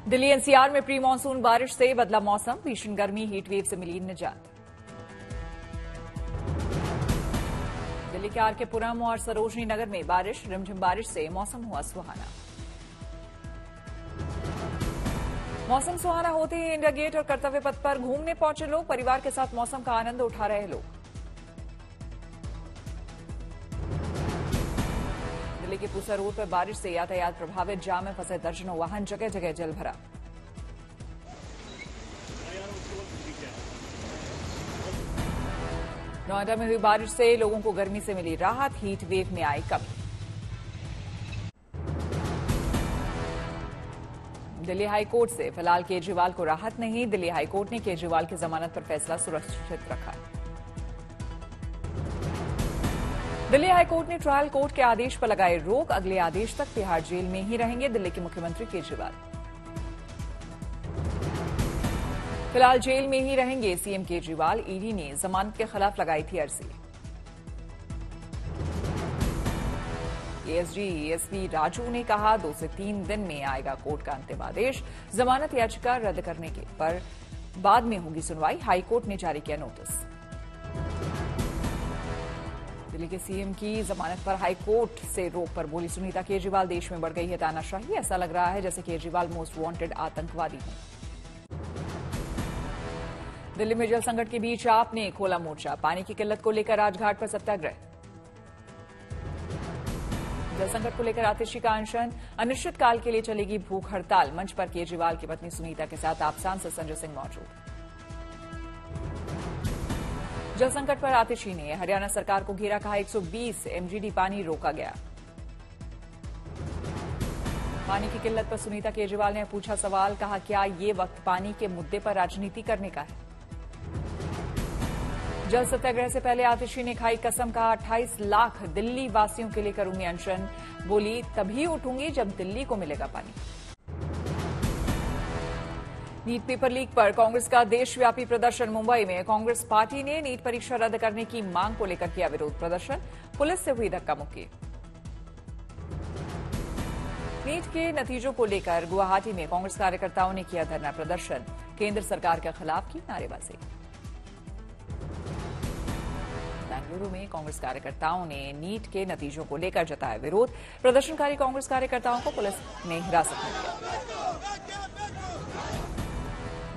Delhi NCR में pre monsoon बारिश से बदला मौसम, भीषण गर्मी हीटवेव से मिली निजात। दिल्ली के आरके पुरम और सरोजनी नगर में बारिश, रिमझिम बारिश से मौसम हुआ सुहाना। मौसम सुहाना होते ही इंडिया गेट और कर्तव्य पथ पर घूमने पहुंचे लोग, परिवार के साथ मौसम का आनंद उठा रहे लोग। दिल्ली के पूसा रोड पर बारिश से यातायात प्रभावित, जाम में फंसे दर्जनों वाहन, जगह जगह जल भरा। नोएडा में हुई बारिश से लोगों को गर्मी से मिली राहत, हीट वेव में आई कमी। दिल्ली हाईकोर्ट से फिलहाल केजरीवाल को राहत नहीं, दिल्ली हाईकोर्ट ने केजरीवाल की जमानत पर फैसला सुरक्षित रखा। दिल्ली हाईकोर्ट ने ट्रायल कोर्ट के आदेश पर लगाई रोक, अगले आदेश तक तिहाड़ जेल में ही रहेंगे दिल्ली के मुख्यमंत्री केजरीवाल। फिलहाल जेल में ही रहेंगे सीएम केजरीवाल, ईडी ने जमानत के खिलाफ लगाई थी अर्जी। एएसजी एसपी राजू ने कहा 2 से 3 दिन में आएगा कोर्ट का अंतिम आदेश, जमानत याचिका रद्द करने के पर बाद में होगी सुनवाई, हाईकोर्ट ने जारी किया नोटिस। दिल्ली के सीएम की जमानत पर हाईकोर्ट से रोक पर बोली सुनीता केजरीवाल, देश में बढ़ गई है तानाशाही, ऐसा लग रहा है जैसे केजरीवाल मोस्ट वांटेड आतंकवादी हों। दिल्ली में जल संकट के बीच आपने खोला मोर्चा, पानी की किल्लत को लेकर राजघाट पर सत्याग्रह। जल संकट को लेकर आतिशी का अनशन, अनिश्चितकाल के लिए चलेगी भूख हड़ताल, मंच पर केजरीवाल की पत्नी सुनीता के साथ आप सांसद संजय सिंह मौजूद। जल संकट पर आतिशी ने हरियाणा सरकार को घेरा, कहा 120 एमजीडी पानी रोका गया। पानी की किल्लत पर सुनीता केजरीवाल ने पूछा सवाल, कहा क्या ये वक्त पानी के मुद्दे पर राजनीति करने का है। जल सत्याग्रह से पहले आतिशी ने खाई कसम, कहा 28 लाख दिल्ली वासियों के लिए करूंगी अनशन, बोली तभी उठूंगी जब दिल्ली को मिलेगा पानी। नीट पेपर लीक पर कांग्रेस का देशव्यापी प्रदर्शन, मुंबई में कांग्रेस पार्टी ने नीट परीक्षा रद्द करने की मांग को लेकर किया विरोध प्रदर्शन, पुलिस से हुई धक्का मुक्की। नीट के नतीजों को लेकर गुवाहाटी में कांग्रेस कार्यकर्ताओं ने किया धरना प्रदर्शन, केंद्र सरकार के खिलाफ की नारेबाजी। बेंगलुरु में कांग्रेस कार्यकर्ताओं ने नीट के नतीजों को लेकर जताया विरोध, प्रदर्शनकारी कांग्रेस कार्यकर्ताओं को पुलिस ने हिरासत में लिया।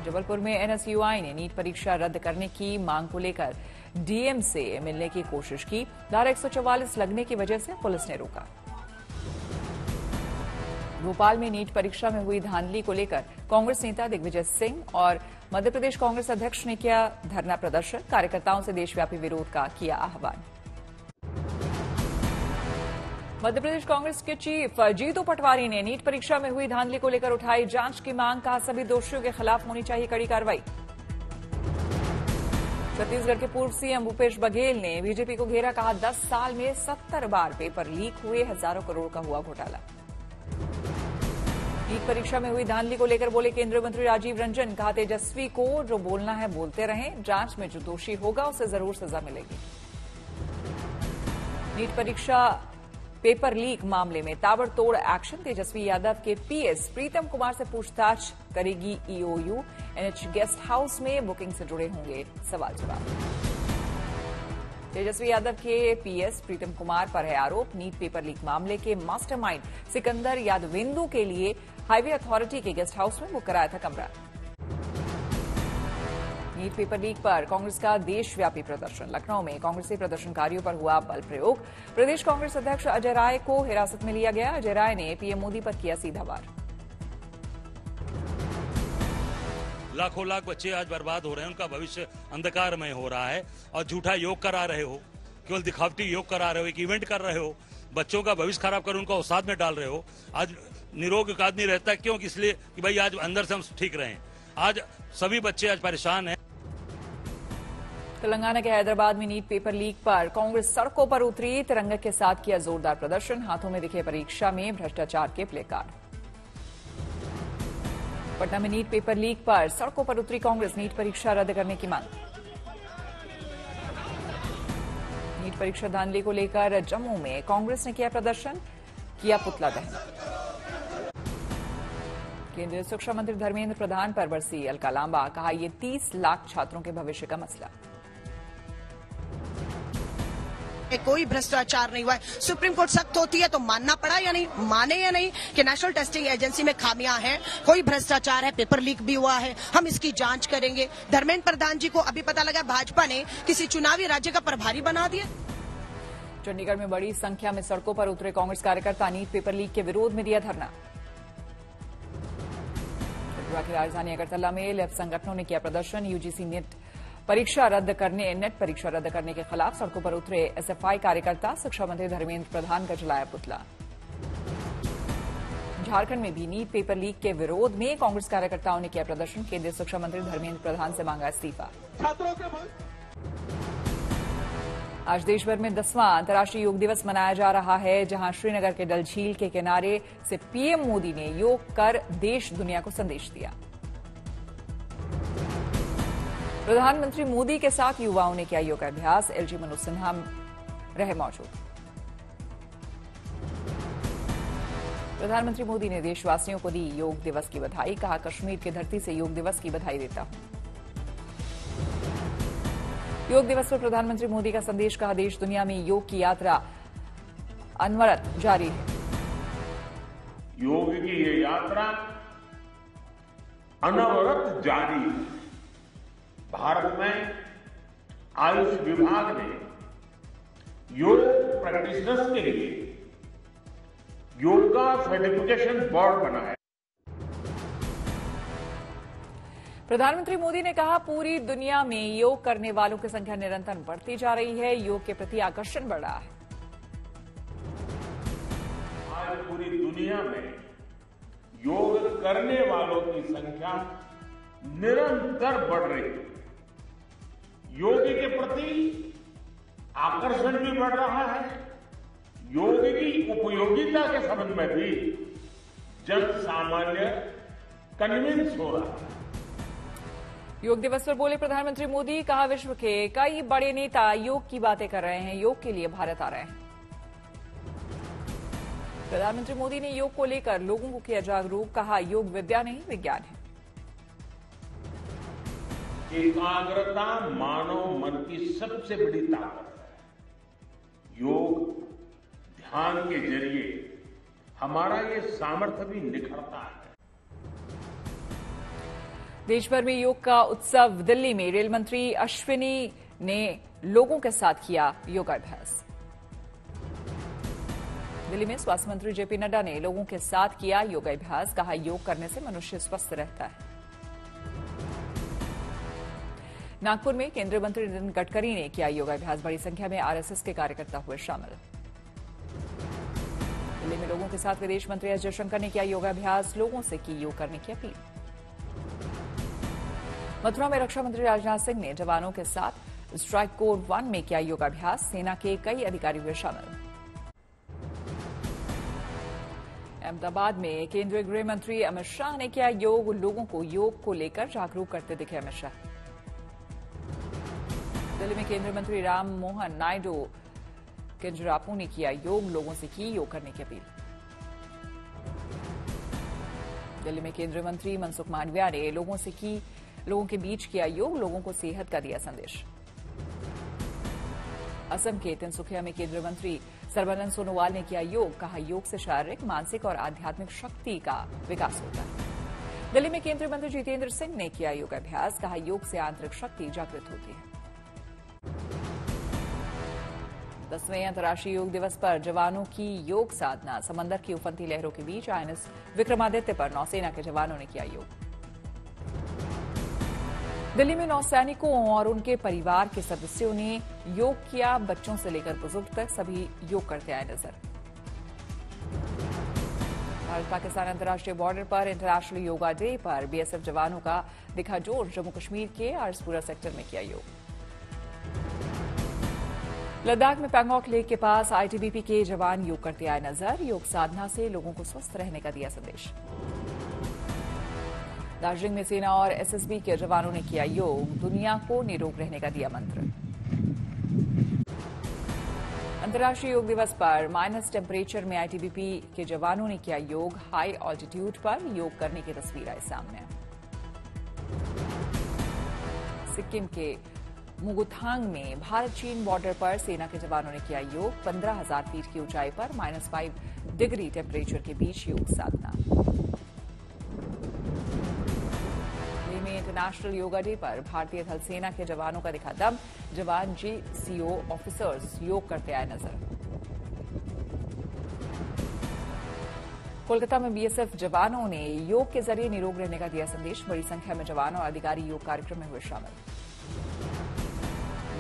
जबलपुर में एनएसयूआई ने नीट परीक्षा रद्द करने की मांग को लेकर डीएम से मिलने की कोशिश की, धारा 144 लगने की वजह से पुलिस ने रोका। भोपाल में नीट परीक्षा में हुई धांधली को लेकर कांग्रेस नेता दिग्विजय सिंह और मध्य प्रदेश कांग्रेस अध्यक्ष ने किया धरना प्रदर्शन, कार्यकर्ताओं से देशव्यापी विरोध का किया आह्वान। मध्य प्रदेश कांग्रेस के चीफ जीतू पटवारी ने नीट परीक्षा में हुई धांधली को लेकर उठाई जांच की मांग, कहा सभी दोषियों के खिलाफ होनी चाहिए कड़ी कार्रवाई। छत्तीसगढ़ के पूर्व सीएम भूपेश बघेल ने बीजेपी को घेरा, कहा 10 साल में 70 बार पेपर लीक हुए, हजारों करोड़ का हुआ घोटाला। नीट परीक्षा में हुई धांधली को लेकर बोले केंद्रीय मंत्री राजीव रंजन, कहा तेजस्वी को जो बोलना है बोलते रहें, जांच में जो दोषी होगा उसे जरूर सजा मिलेगी। नीट परीक्षा पेपर लीक मामले में ताबड़तोड़ एक्शन, तेजस्वी यादव के पीएस प्रीतम कुमार से पूछताछ करेगी ईओयू, एनएच गेस्ट हाउस में बुकिंग से जुड़े होंगे सवाल जवाब। तेजस्वी यादव के पीएस प्रीतम कुमार पर है आरोप, नीट पेपर लीक मामले के मास्टरमाइंड सिकंदर यादवेंदु के लिए हाईवे अथॉरिटी के गेस्ट हाउस में बुक कराया था कमरा। नीट पेपर लीक पर कांग्रेस का देशव्यापी प्रदर्शन, लखनऊ में कांग्रेसी प्रदर्शनकारियों पर हुआ बल प्रयोग, प्रदेश कांग्रेस अध्यक्ष अजय राय को हिरासत में लिया गया, अजय राय ने पीएम मोदी पर किया सीधा वार। लाखों लाख बच्चे आज बर्बाद हो रहे हैं, उनका भविष्य अंधकारमय हो रहा है और झूठा योग करा रहे हो, केवल दिखावटी योग करा रहे हो, एक इवेंट कर रहे हो, बच्चों का भविष्य खराब कर उनका अवसाद में डाल रहे हो। आज निरोग एक आदमी रहता है क्यों? इसलिए कि भाई आज अंदर से हम ठीक रहें। आज सभी बच्चे आज परेशान हैं। तेलंगाना के हैदराबाद में नीट पेपर लीक पर कांग्रेस सड़कों पर उतरी, तिरंगे के साथ किया जोरदार प्रदर्शन, हाथों में दिखे परीक्षा में भ्रष्टाचार के प्लेकार्ड। पटना में नीट पेपर लीक पर सड़कों पर उतरी कांग्रेस, नीट परीक्षा रद्द करने की मांग। नीट परीक्षा धांधली को लेकर जम्मू में कांग्रेस ने किया प्रदर्शन, किया पुतला दहन। केंद्रीय शिक्षा मंत्री धर्मेंद्र प्रधान पर बरसी अलका लांबा, कहा यह 30 लाख छात्रों के भविष्य का मसला। कोई भ्रष्टाचार नहीं हुआ है। सुप्रीम कोर्ट सख्त होती है तो मानना पड़ा या नहीं, माने या नहीं कि नेशनल टेस्टिंग एजेंसी में खामियां हैं, कोई भ्रष्टाचार है, पेपर लीक भी हुआ है, हम इसकी जांच करेंगे। धर्मेंद्र प्रधान जी को अभी पता लगा भाजपा ने किसी चुनावी राज्य का प्रभारी बना दिया। चंडीगढ़ में बड़ी संख्या में सड़कों पर उतरे कांग्रेस कार्यकर्ता, नीट पेपर लीक के विरोध में दिया धरना। त्रिपुरा की राजधानी अगरतला में लेफ्ट संगठनों ने किया प्रदर्शन। यूजीसी नेट परीक्षा रद्द करने के खिलाफ सड़कों पर उतरे एसएफआई कार्यकर्ता, शिक्षा मंत्री धर्मेंद्र प्रधान का जलाया पुतला। झारखंड में भी नीट पेपर लीक के विरोध में कांग्रेस कार्यकर्ताओं ने किया प्रदर्शन। केंद्रीय शिक्षा मंत्री धर्मेंद्र प्रधान से मांगा इस्तीफा। आज देश भर में 10वां अंतर्राष्ट्रीय योग दिवस मनाया जा रहा है, जहां श्रीनगर के डल झील के किनारे से पीएम मोदी ने योग कर देश दुनिया को संदेश दिया। प्रधानमंत्री मोदी के साथ युवाओं ने किया योगाभ्यास। एलजी मनोज सिन्हा रहे मौजूद। प्रधानमंत्री मोदी ने देशवासियों को दी योग दिवस की बधाई, कहा कश्मीर की धरती से योग दिवस की बधाई देता हूं। योग दिवस पर प्रधानमंत्री मोदी का संदेश, कहा देश दुनिया में योग की यात्रा अनवरत जारी है। योग की ये यात्रा अनवरत जारी है। भारत में आयुष विभाग ने योग प्रैक्टिशनर्स के लिए योगा सर्टिफिकेशन बोर्ड बनाया। प्रधानमंत्री मोदी ने कहा पूरी दुनिया में योग करने वालों की संख्या निरंतर बढ़ती जा रही है, योग के प्रति आकर्षण बढ़ रहा है। आज पूरी दुनिया में योग करने वालों की संख्या निरंतर बढ़ रही है। योग के प्रति आकर्षण भी बढ़ रहा है। योग की उपयोगिता के संबंध में भी जन सामान्य कन्विंस हो रहा है। योग दिवस पर बोले प्रधानमंत्री मोदी, कहा विश्व के कई बड़े नेता योग की बातें कर रहे हैं, योग के लिए भारत आ रहे हैं। प्रधानमंत्री मोदी ने योग को लेकर लोगों को किया जागरूक, कहा योग विद्या नहीं विज्ञान है। एकाग्रता मानव मन की सबसे बड़ी ताकत है। योग ध्यान के जरिए हमारा ये सामर्थ्य भी निखरता है। देश भर में योग का उत्सव। दिल्ली में रेल मंत्री अश्विनी ने लोगों के साथ किया योगाभ्यास। दिल्ली में स्वास्थ्य मंत्री जेपी नड्डा ने लोगों के साथ किया योगाभ्यास, कहा योग करने से मनुष्य स्वस्थ रहता है। नागपुर में केंद्रीय मंत्री नितिन गडकरी ने किया योगाभ्यास। बड़ी संख्या में आरएसएस के कार्यकर्ता हुए शामिल। दिल्ली में लोगों के साथ विदेश मंत्री एस जयशंकर ने किया योगाभ्यास, लोगों से की योग करने की अपील। मथुरा में रक्षा मंत्री राजनाथ सिंह ने जवानों के साथ स्ट्राइक कोर 1 में किया योगाभ्यास। सेना के कई अधिकारी हुए शामिल। अहमदाबाद में केंद्रीय गृह मंत्री अमित शाह ने किया योग। लोगों को योग को लेकर जागरूक करते दिखे अमित शाह। दिल्ली में केंद्रीय मंत्री राम मोहन नायडू किंजरापू ने किया योग। लोगों से की योग करने की अपील। दिल्ली में केंद्रीय मंत्री मनसुख मांडविया ने लोगों के बीच किया योग। लोगों को सेहत का दिया संदेश। असम के तिनसुकिया में केंद्रीय मंत्री सर्बानंद सोनोवाल ने किया योग, कहा योग से शारीरिक, मानसिक और आध्यात्मिक शक्ति का विकास होता है। दिल्ली में केंद्रीय मंत्री जितेंद्र सिंह ने किया योगाभ्यास, कहा योग से आंतरिक शक्ति जागृत होती है। 10वें अंतर्राष्ट्रीय योग दिवस पर जवानों की योग साधना। समंदर की उफनती लहरों के बीच आईएनएस विक्रमादित्य पर नौसेना के जवानों ने किया योग। दिल्ली में नौसैनिकों और उनके परिवार के सदस्यों ने योग किया। बच्चों से लेकर बुजुर्ग तक सभी योग करते आए नजर। भारत पाकिस्तान अंतर्राष्ट्रीय बॉर्डर पर इंटरनेशनल योगा डे पर बीएसएफ जवानों का दिखा जोर। जम्मू कश्मीर के आरसपुरा सेक्टर में किया योग। लद्दाख में पैंगोंग लेक के पास आईटीबीपी के जवान योग करते आए नजर। योग साधना से लोगों को स्वस्थ रहने का दिया संदेश। दार्जिलिंग में सेना और एसएसबी के जवानों ने किया योग। दुनिया को निरोग रहने का दिया मंत्र। अंतर्राष्ट्रीय योग दिवस पर माइनस टेम्परेचर में आईटीबीपी के जवानों ने किया योग। हाई ऑल्टीट्यूड पर योग करने की तस्वीर आई सामने। सिक्किम के मुगुथांग में भारत चीन बॉर्डर पर सेना के जवानों ने किया योग। 15,000 फीट की ऊंचाई पर -5 डिग्री टेम्परेचर के बीच योग साधना। दिल्ली में इंटरनेशनल योगा डे पर भारतीय थल सेना के जवानों का दिखा दम। जवान JCO ऑफिसर्स योग करते आए नजर। कोलकाता में BSF जवानों ने योग के जरिए निरोग रहने का दिया संदेश। बड़ी संख्या में जवान और अधिकारी योग कार्यक्रम में हुए शामिल।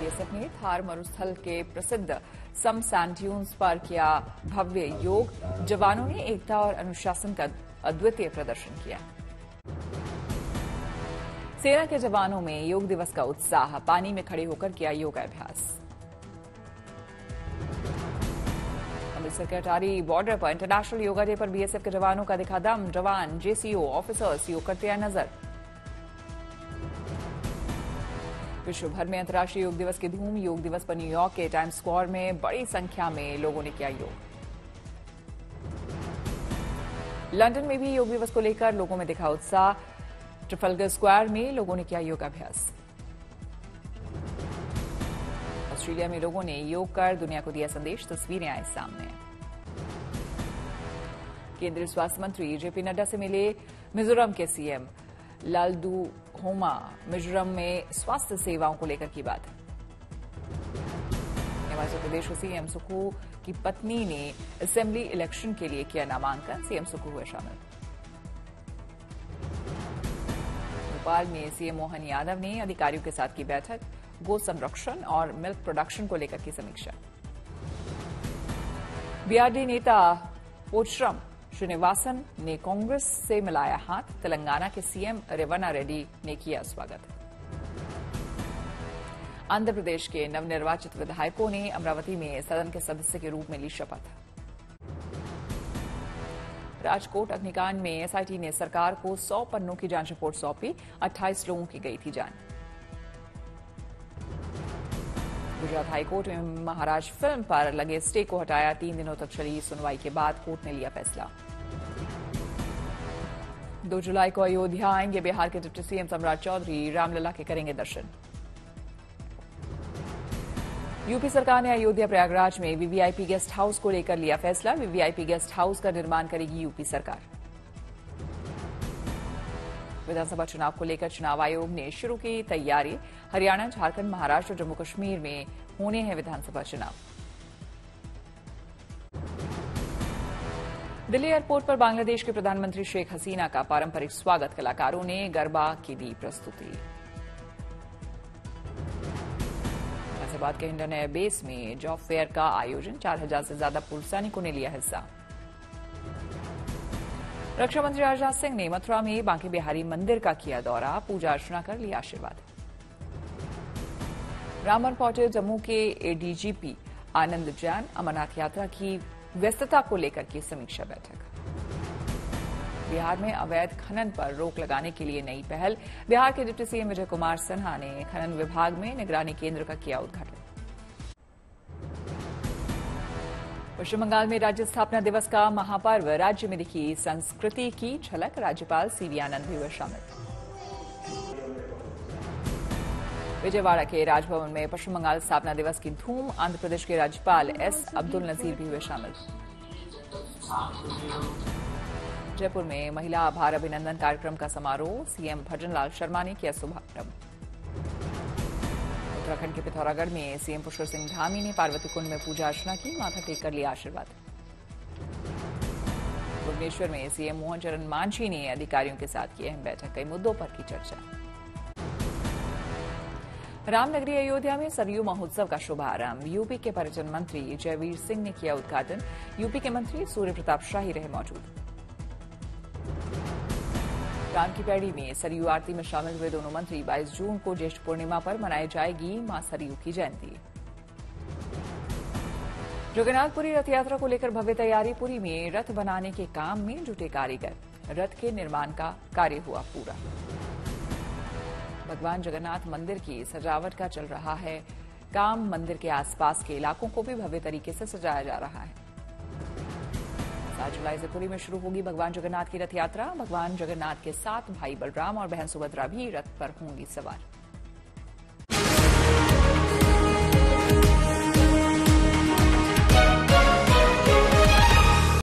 BSF ने थार मरुस्थल के प्रसिद्ध सम सैंड ड्यून्स पर किया भव्य योग। जवानों ने एकता और अनुशासन का अद्वितीय प्रदर्शन किया। सेना के जवानों में योग दिवस का उत्साह। पानी में खड़े होकर किया योगाभ्यास। अमृतसर के अटारी बॉर्डर पर इंटरनेशनल योगा डे पर BSF के जवानों का दिखा दम। जवान JCO ऑफिसर्स योग करते आए नजर। विश्व भर में अंतर्राष्ट्रीय योग दिवस की धूम। योग दिवस पर न्यूयॉर्क के टाइम्स स्क्वायर में बड़ी संख्या में लोगों ने किया योग। लंदन में भी योग दिवस को लेकर लोगों में दिखा उत्साह। ट्रफलगर स्क्वायर में लोगों ने किया योगाभ्यास। ऑस्ट्रेलिया में लोगों ने योग कर दुनिया को दिया संदेश। तस्वीरें आई सामने। केंद्रीय स्वास्थ्य मंत्री JP नड्डा से मिले मिजोरम के CM लालदुहोमा। मिजोरम में स्वास्थ्य सेवाओं को लेकर की बात। हिमाचल प्रदेश के CM सुक्खू की पत्नी ने असेंबली इलेक्शन के लिए किया नामांकन। CM सुक्खू हुए शामिल। भोपाल में CM मोहन यादव ने अधिकारियों के साथ की बैठक। गो संरक्षण और मिल्क प्रोडक्शन को लेकर की समीक्षा। BRD नेता पोचरम श्रीनिवासन ने कांग्रेस से मिलाया हाथ। तेलंगाना के CM रेवन्ना रेड्डी ने किया स्वागत। आंध्र प्रदेश के नवनिर्वाचित विधायकों ने अमरावती में सदन के सदस्य के रूप में ली शपथ। राजकोट अग्निकांड में SIT ने सरकार को 100 पन्नों की जांच रिपोर्ट सौंपी। 28 लोगों की गई थी जान। गुजरात हाईकोर्ट में महाराज फिल्म पर लगे स्टे को हटाया। 3 दिनों तक चली सुनवाई के बाद कोर्ट ने लिया फैसला। 2 जुलाई को अयोध्या आएंगे बिहार के डिप्टी CM सम्राट चौधरी। रामलला के करेंगे दर्शन। यूपी सरकार ने अयोध्या प्रयागराज में VVIP गेस्ट हाउस को लेकर लिया फैसला। VVIP गेस्ट हाउस का निर्माण करेगी यूपी सरकार। विधानसभा चुनाव को लेकर चुनाव आयोग ने शुरू की तैयारी। हरियाणा, झारखंड, महाराष्ट्र और जम्मू कश्मीर में होने हैं विधानसभा चुनाव। दिल्ली एयरपोर्ट पर बांग्लादेश के प्रधानमंत्री शेख हसीना का पारंपरिक स्वागत। कलाकारों ने गरबा की दी प्रस्तुति। गाजियाबाद के हिंडन एयरबेस में जॉब फेयर का आयोजन। 4,000 से ज्यादा पुलिस सैनिकों ने लिया हिस्सा। रक्षा मंत्री राजनाथ सिंह ने मथुरा में बांके बिहारी मंदिर का किया दौरा। पूजा अर्चना कर लिया आशीर्वाद। रामबन पहुंचे जम्मू के ADGP आनंद जैन। अमरनाथ यात्रा की व्यस्तता को लेकर की समीक्षा बैठक। बिहार में अवैध खनन पर रोक लगाने के लिए नई पहल। बिहार के डिप्टी CM विजय कुमार सिन्हा ने खनन विभाग में निगरानी केंद्र का किया उद्घाटन। पश्चिम बंगाल में राज्य स्थापना दिवस का महापर्व। राज्य में दिखी संस्कृति की झलक। राज्यपाल CV आनंद भी हुए शामिल। विजयवाड़ा के राजभवन में पश्चिम बंगाल स्थापना दिवस की धूम। आंध्र प्रदेश के राज्यपाल S अब्दुल नजीर भी हुए शामिल। जयपुर में महिला आभार अभिनंदन कार्यक्रम का समारोह। CM भजनलाल शर्मा ने किया शुभारंभ। उत्तराखंड के पिथौरागढ़ में CM पुष्कर सिंह धामी ने पार्वती कुंड में पूजा अर्चना की। माथा टेक कर लिया आशीर्वाद। भुवनेश्वर में CM मोहन चरण मांझी ने अधिकारियों के साथ की अहम बैठक। कई मुद्दों पर की चर्चा। रामनगरी अयोध्या में सरयू महोत्सव का शुभारंभ। यूपी के पर्यटन मंत्री जयवीर सिंह ने किया उद्घाटन। यूपी के मंत्री सूर्य प्रताप शाही रहे मौजूद। राम की पैड़ी में सरयू आरती में शामिल हुए दोनों मंत्री। 22 जून को ज्येष्ठ पूर्णिमा पर मनाई जाएगी मां सरयू की जयंती। जगन्नाथपुरी रथ यात्रा को लेकर भव्य तैयारी। पुरी में रथ बनाने के काम में जुटे कारीगर। रथ के निर्माण का कार्य हुआ पूरा। भगवान जगन्नाथ मंदिर की सजावट का चल रहा है काम मंदिर के आसपास के इलाकों को भी भव्य तरीके से सजाया जा रहा है। 7 जुलाई से पुरी में शुरू होगी भगवान जगन्नाथ की रथ यात्रा। भगवान जगन्नाथ के 7 भाई बलराम और बहन सुभद्रा भी रथ पर होंगी सवार।